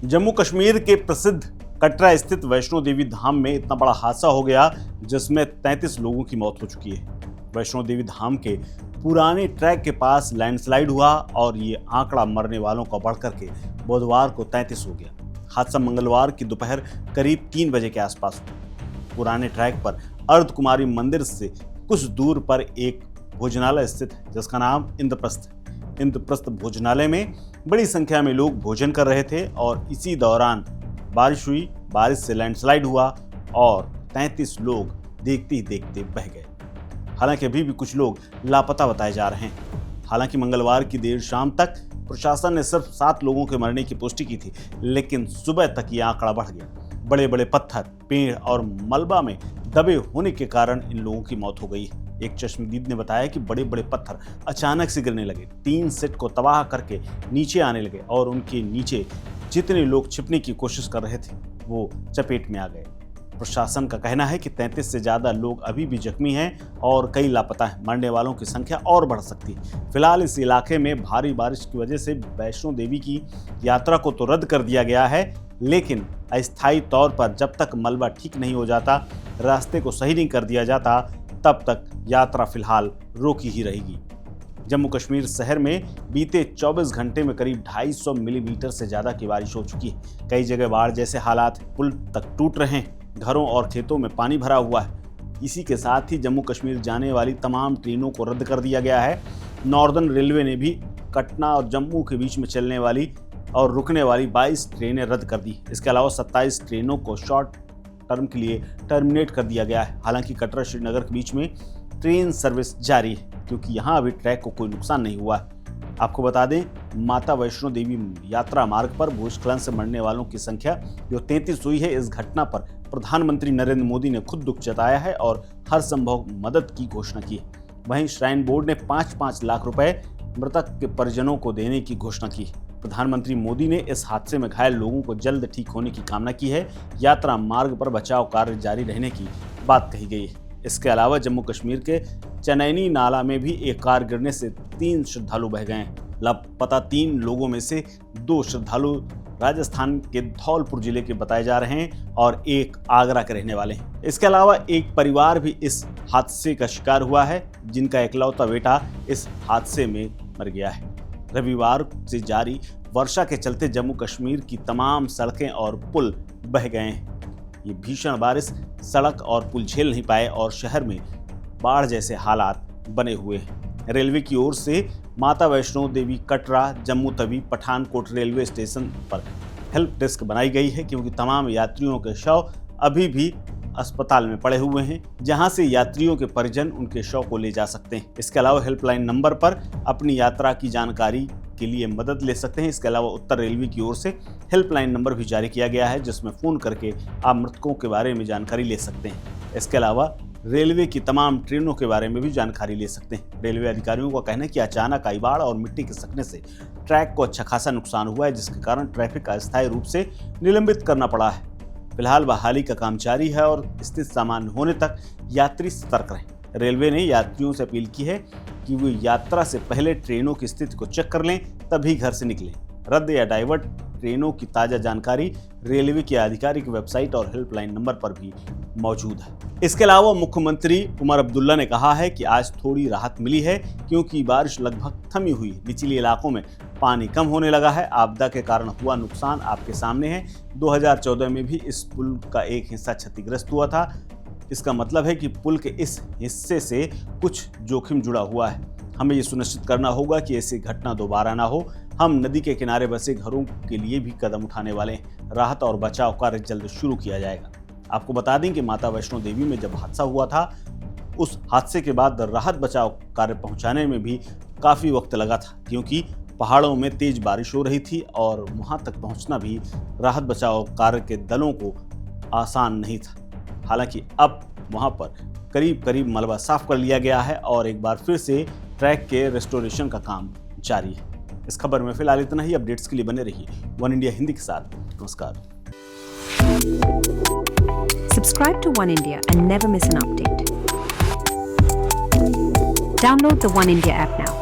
जम्मू कश्मीर के प्रसिद्ध कटरा स्थित वैष्णो देवी धाम में इतना बड़ा हादसा हो गया जिसमें 33 लोगों की मौत हो चुकी है। वैष्णो देवी धाम के पुराने ट्रैक के पास लैंडस्लाइड हुआ और ये आंकड़ा मरने वालों का बढ़कर के बुधवार को 33 हो गया। हादसा मंगलवार की दोपहर करीब 3 बजे के आसपास हुआ। पुराने ट्रैक पर अर्धकुमारी मंदिर से कुछ दूर पर एक भोजनालय स्थित है जिसका नाम इंद्रप्रस्थ है। इंद्रप्रस्थ भोजनालय में बड़ी संख्या में लोग भोजन कर रहे थे और इसी दौरान बारिश हुई। बारिश से लैंडस्लाइड हुआ और 33 लोग देखते ही देखते बह गए। हालांकि अभी भी कुछ लोग लापता बताए जा रहे हैं। हालांकि मंगलवार की देर शाम तक प्रशासन ने सिर्फ 7 लोगों के मरने की पुष्टि की थी, लेकिन सुबह तक ये आंकड़ा बढ़ गया। बड़े बड़े पत्थर, पेड़ और मलबा में दबे होने के कारण इन लोगों की मौत हो गई है। एक चश्मदीद ने बताया कि बड़े बड़े पत्थर अचानक से गिरने लगे, 3 सेट को तबाह करके नीचे आने लगे और उनके नीचे जितने लोग छिपने की कोशिश कर रहे थे वो चपेट में आ गए। प्रशासन का कहना है कि 33 से ज़्यादा लोग अभी भी जख्मी हैं और कई लापता हैं। मरने वालों की संख्या और बढ़ सकती है। फिलहाल इस इलाके में भारी बारिश की वजह से वैष्णो देवी की यात्रा को तो रद्द कर दिया गया है, लेकिन अस्थायी तौर पर जब तक मलबा ठीक नहीं हो जाता, रास्ते को सही नहीं कर दिया जाता, तब तक यात्रा फिलहाल रोकी ही रहेगी। जम्मू कश्मीर शहर में बीते 24 घंटे में करीब 250 मिलीमीटर से ज़्यादा की बारिश हो चुकी है। कई जगह बाढ़ जैसे हालात, पुल तक टूट रहे हैं, घरों और खेतों में पानी भरा हुआ है। इसी के साथ ही जम्मू कश्मीर जाने वाली तमाम ट्रेनों को रद्द कर दिया गया है। नॉर्दर्न रेलवे ने भी कटना और जम्मू के बीच में चलने वाली और रुकने वाली 22 ट्रेनें रद्द कर दी। इसके अलावा 27 ट्रेनों को शॉर्ट टर्म के लिए टर्मिनेट कर दिया गया है। हालांकि कटरा श्रीनगर के बीच में ट्रेन सर्विस जारी है क्योंकि यहां अभी ट्रैक को कोई नुकसान नहीं हुआ है। आपको बता दें, माता वैष्णो देवी यात्रा मार्ग पर भूस्खलन से मरने वालों की संख्या जो 33 हुई है, इस घटना पर प्रधानमंत्री नरेंद्र मोदी ने खुद दुख जताया है और हर संभव मदद की घोषणा की है। वहीं श्राइन बोर्ड ने 5-5 लाख रुपए मृतक के परिजनों को देने की घोषणा की है। प्रधानमंत्री मोदी ने इस हादसे में घायल लोगों को जल्द ठीक होने की कामना की है। यात्रा मार्ग पर बचाव कार्य जारी रहने की बात कही गई है। इसके अलावा जम्मू कश्मीर के चनैनी नाला में भी एक कार गिरने से 3 श्रद्धालु बह गए हैं। लापता 3 लोगों में से 2 श्रद्धालु राजस्थान के धौलपुर जिले के बताए जा रहे हैं और एक आगरा के रहने वाले हैं। इसके अलावा एक परिवार भी इस हादसे का शिकार हुआ है, जिनका इकलौता बेटा इस हादसे में मर गया है। रविवार से जारी वर्षा के चलते जम्मू कश्मीर की तमाम सड़कें और पुल बह गए हैं। ये भीषण बारिश सड़क और पुल झेल नहीं पाए और शहर में बाढ़ जैसे हालात बने हुए हैं। रेलवे की ओर से माता वैष्णो देवी कटरा, जम्मू तवी, पठानकोट रेलवे स्टेशन पर हेल्प डेस्क बनाई गई है क्योंकि तमाम यात्रियों के शव अभी भी अस्पताल में पड़े हुए हैं, जहां से यात्रियों के परिजन उनके शव को ले जा सकते हैं। इसके अलावा हेल्पलाइन नंबर पर अपनी यात्रा की जानकारी के लिए मदद ले सकते हैं। इसके अलावा उत्तर रेलवे की ओर से हेल्पलाइन नंबर भी जारी किया गया है, जिसमें फ़ोन करके आप मृतकों के बारे में जानकारी ले सकते हैं। इसके अलावा रेलवे की तमाम ट्रेनों के बारे में भी जानकारी ले सकते हैं। रेलवे अधिकारियों का कहना है कि अचानक आई बाढ़ और मिट्टी खिसकने से ट्रैक को अच्छा खासा नुकसान हुआ है, जिसके कारण ट्रैफिक का अस्थायी रूप से निलंबित करना पड़ा है। फिलहाल बहाली का काम जारी है और स्थिति सामान्य होने तक यात्री सतर्क रहें। रेलवे ने यात्रियों से अपील की है कि वो यात्रा से पहले ट्रेनों की स्थिति को चेक कर लें, तभी घर से निकलें। रद्द या डाइवर्ट ट्रेनों की ताज़ा जानकारी रेलवे की आधिकारिक वेबसाइट और हेल्पलाइन नंबर पर भी मौजूद है। इसके अलावा मुख्यमंत्री उमर अब्दुल्ला ने कहा है कि आज थोड़ी राहत मिली है क्योंकि बारिश लगभग थमी हुई है। निचले इलाकों में पानी कम होने लगा है। आपदा के कारण हुआ नुकसान आपके सामने है। 2014 में भी इस पुल का एक हिस्सा क्षतिग्रस्त हुआ था। इसका मतलब है कि पुल के इस हिस्से से कुछ जोखिम जुड़ा हुआ है। हमें ये सुनिश्चित करना होगा कि ऐसी घटना दोबारा ना हो। हम नदी के किनारे बसे घरों के लिए भी कदम उठाने वाले हैं। राहत और बचाव कार्य जल्द शुरू किया जाएगा। आपको बता दें कि माता वैष्णो देवी में जब हादसा हुआ था, उस हादसे के बाद राहत बचाव कार्य पहुंचाने में भी काफ़ी वक्त लगा था क्योंकि पहाड़ों में तेज बारिश हो रही थी और वहां तक पहुंचना भी राहत बचाव कार्य के दलों को आसान नहीं था। हालांकि अब वहां पर करीब मलबा साफ कर लिया गया है और एक बार फिर से ट्रैक के रेस्टोरेशन का काम जारी है। इस खबर में फिलहाल इतना ही। अपडेट्स के लिए बने रहिए वन इंडिया हिंदी के साथ। नमस्कार। Subscribe to One India and never miss an update. Download the One India app now.